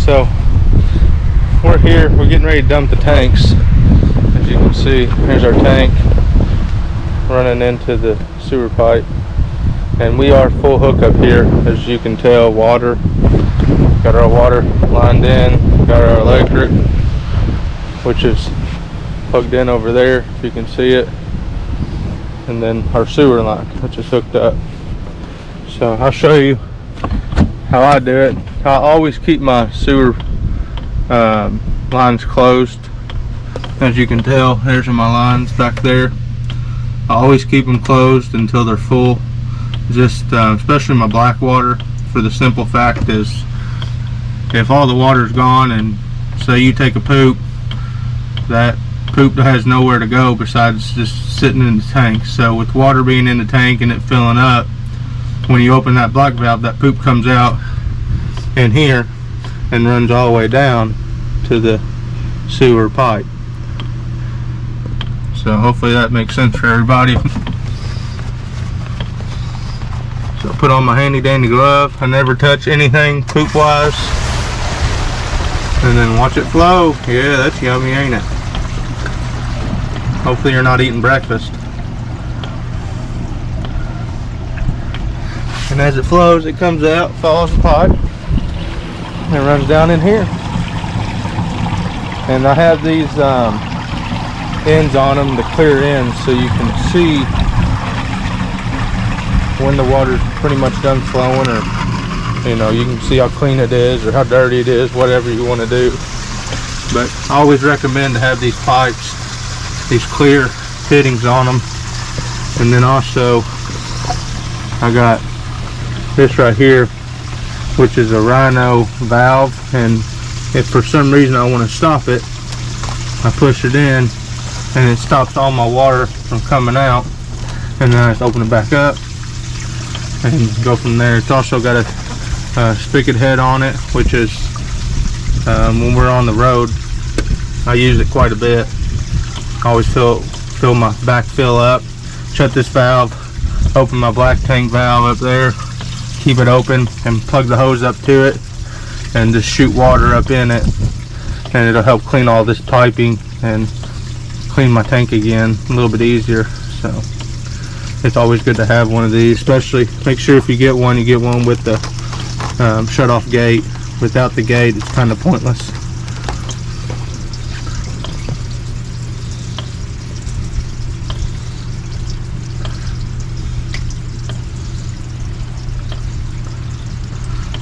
So we're here, we're getting ready to dump the tanks. As you can see, here's our tank running into the sewer pipe, and we are full hookup here. As you can tell, water, got our water lined in, got our electric, which is plugged in over there if you can see it, and then our sewer line, which is hooked up. So I'll show you how I do it. I always keep my sewer lines closed. As you can tell, there's my lines back there. I always keep them closed until they're full. Just especially my black water, for the simple fact is, if all the water's gone and say you take a poop, that poop has nowhere to go besides just sitting in the tank. So with water being in the tank and it filling up, when you open that black valve, that poop comes out in here and runs all the way down to the sewer pipe. So hopefully that makes sense for everybody. So put on my handy dandy glove. I never touch anything poop wise, and then watch it flow. Yeah, that's yummy, ain't it? Hopefully you're not eating breakfast. And as it flows, it comes out, follows the pipe, and runs down in here. And I have these ends on them, the clear ends, so you can see when the water's pretty much done flowing, or you can see how clean it is or how dirty it is, whatever you want to do. But I always recommend to have these pipes, these clear fittings on them. And then also I got this right here, which is a Rhino valve, and if for some reason I want to stop it, I push it in and it stops all my water from coming out, and then I just open it back up and go from there. It's also got a spigot head on it, which is when we're on the road, I use it quite a bit. I always fill my back fill up, shut this valve, open my black tank valve up there, keep it open, and plug the hose up to it and just shoot water up in it, and it'll help clean all this piping and clean my tank again a little bit easier. So it's always good to have one of these, especially make sure if you get one, you get one with the shut off gate. Without the gate, it's kind of pointless.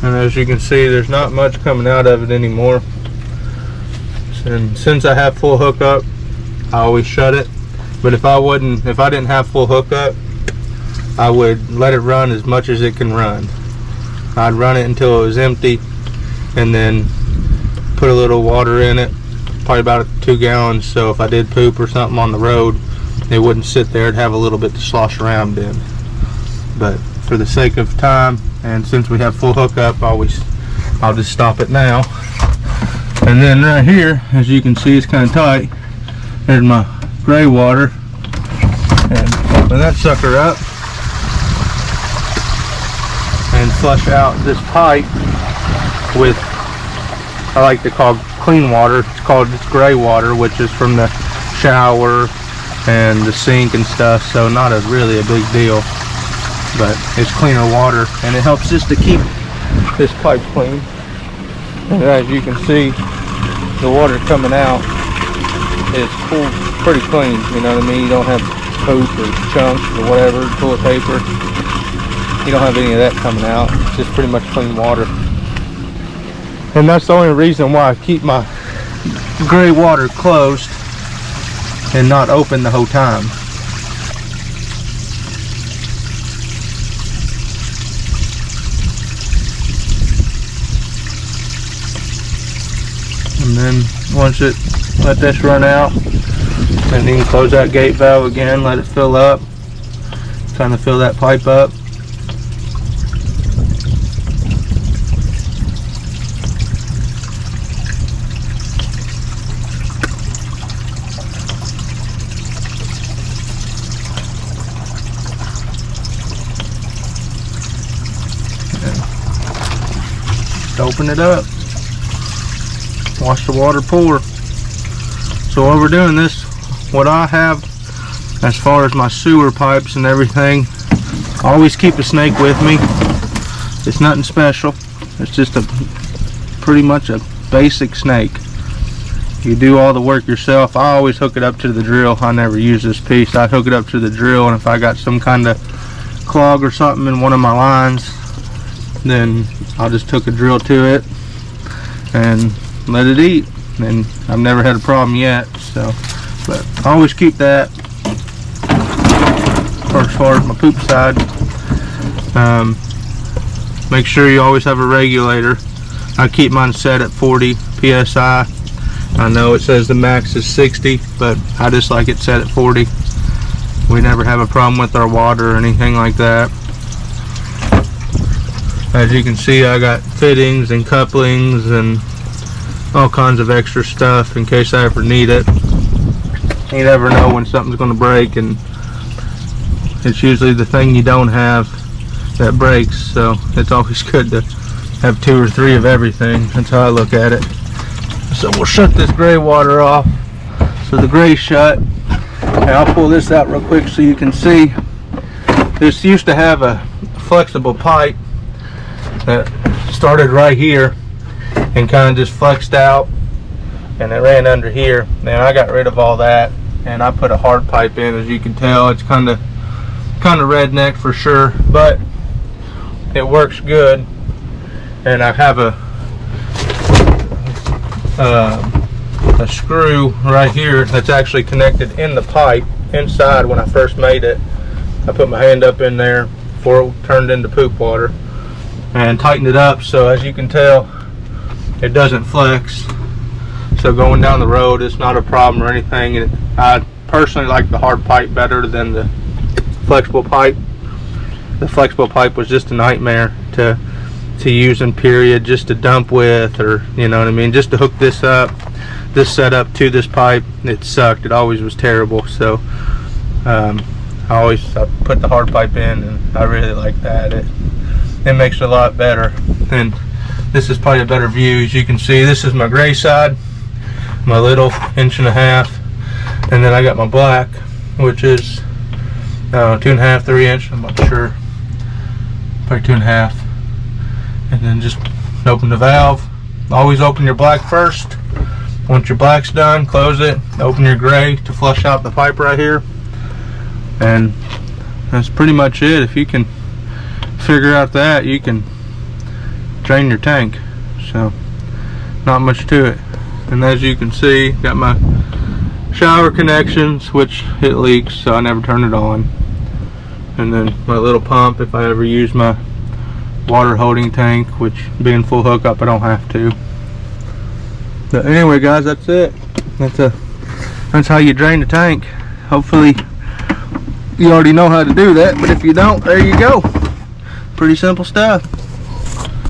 And as you can see, there's not much coming out of it anymore. And since I have full hookup, I always shut it. But if I didn't have full hookup, I would let it run as much as it can run. I'd run it until it was empty, and then put a little water in it, probably about 2 gallons, so if I did poop or something on the road, it wouldn't sit there. It'd have a little bit to slosh around in. But for the sake of time, and since we have full hookup, I'll just stop it now. And then right here, as you can see, it's kind of tight. There's my gray water, and open that sucker up and flush out this pipe with, I like to call clean water. It's gray water, which is from the shower and the sink and stuff, so not really a big deal, but it's cleaner water, and it helps just to keep this pipe clean. And as you can see, the water coming out is pretty clean, you know what I mean? You don't have poop or chunks or whatever, toilet paper. You don't have any of that coming out. It's just pretty much clean water. And that's the only reason why I keep my gray water closed and not open the whole time. And then once let this run out, and then close that gate valve again, let it fill up, kind of fill that pipe up. Open it up. watch the water pour. So while we're doing this, what I have as far as my sewer pipes and everything, I always keep a snake with me. It's nothing special. It's just pretty much a basic snake. You do all the work yourself. I always hook it up to the drill. I never use this piece. I hook it up to the drill, and if I got some kind of clog or something in one of my lines, then I'll just hook a drill to it and let it eat. And I've never had a problem yet. So, but I always keep that. As far as my poop side, make sure you always have a regulator. I keep mine set at 40 psi. I know it says the max is 60, but I just like it set at 40. We never have a problem with our water or anything like that. As you can see, I got fittings and couplings and all kinds of extra stuff in case I ever need it. You never know when something's going to break, and it's usually the thing you don't have that breaks, so it's always good to have 2 or 3 of everything. That's how I look at it. So we'll shut this gray water off. So the gray's shut. And I'll pull this out real quick so you can see. This used to have a flexible pipe that started right here and kind of just flexed out, and it ran under here. And I got rid of all that, and I put a hard pipe in. As you can tell, it's kind of redneck for sure, but it works good. And I have a screw right here that's actually connected in the pipe inside. When I first made it, I put my hand up in there before it turned into poop water and tightened it up, so as you can tell, it doesn't flex. So going down the road, it's not a problem or anything. And I personally like the hard pipe better than the flexible pipe. The flexible pipe was just a nightmare to use in period, just to dump with, or you know what I mean, just to hook this setup to this pipe. It sucked. It always was terrible. So I put the hard pipe in, and I really like that. It makes it a lot better. And this is probably a better view. As you can see, this is my gray side, my little 1.5 inches, and then I got my black, which is 2.5, 3 inch. I'm not sure, probably 2.5. And then just open the valve. Always open your black first. Once your black's done, close it. Open your gray to flush out the pipe right here. And that's pretty much it. If you can figure out that, you can drain your tank. So not much to it. And as you can see, got my shower connections, which it leaks, so I never turn it on. And then my little pump if I ever use my water holding tank, which being full hookup I don't have to. But anyway guys, that's it. That's how you drain the tank. Hopefully you already know how to do that, but if you don't, there you go. Pretty simple stuff.